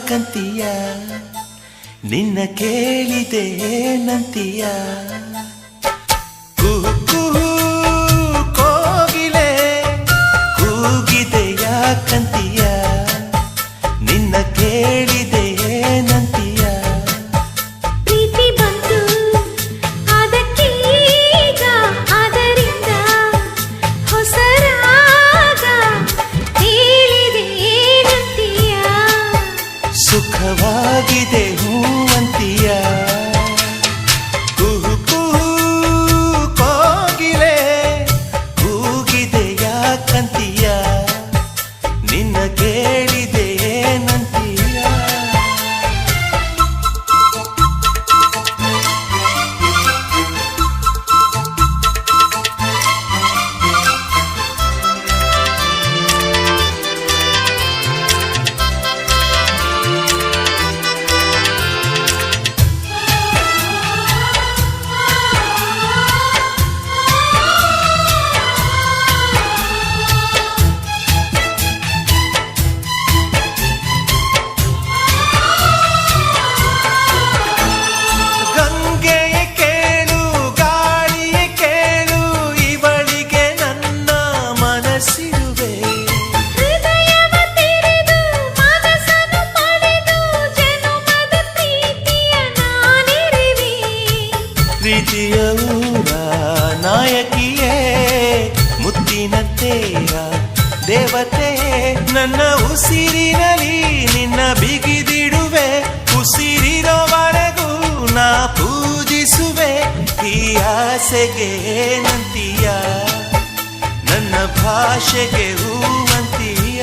ಯಾಕಂತೀಯ ನಿನ್ನ ಕೇಳಿದೆ ನಂತೀಯ ಕುಹು ಕುಹು ಕೋಗಿಲೆ ಕೂಗಿದೆ ಯಾಕಂತೀಯ ನಿನ್ನ ಕೇಳಿದೆ ನಂತೀಯ ಪ್ರೀತಿ ಬಂತು ಅದಕ್ಕೀಗ ಅದರಿಂದ ಹೊಸರಾಗ ಹೇಳಿದೆ ನಂತೀಯ ಸುಖವಾಗಿದೆ ಹೂವಂತೀಯ ಕುಹು ಕುಹು ಕೋಗಿಲೆ ಕೂಗಿದೆ ಯಾಕಂತೀಯ ನಿನ್ನ ಕೇಳಿದೆ ನಂತೀಯ ಗಂಗೆಯ ಕೇಳು ಗಾಳಿಯ ಕೇಳು ಇವಳಿಗೆ ನನ್ನ ಮನಸ್ಸಿರುವೆ ಹೃದಯವ ತೆರೆದು ಮನಸ್ಸನ್ನು ಪಡೆದು ಜನುಮದ ಪ್ರೀತಿಯ ನಾನಿರುವೆ ಪ್ರೀತಿಯ ಊರ ನಾಯಕಿಯೇ ಮುತ್ತಿನ ತೇರ ದೇವತೆ ನನ್ನ ಉಸಿರಿನಲ್ಲಿ ನಿನ್ನ ಬಿಗಿದಿಡುವೆ ಉಸಿರಿರೋವರೆಗೂ ನಾ ಪೂಜಿಸುವೆ ಈ ಆಸೆಗೆ ನಂತೀಯ ನನ್ನ ಭಾಷೆಗೆ ಹೂವಂತೀಯ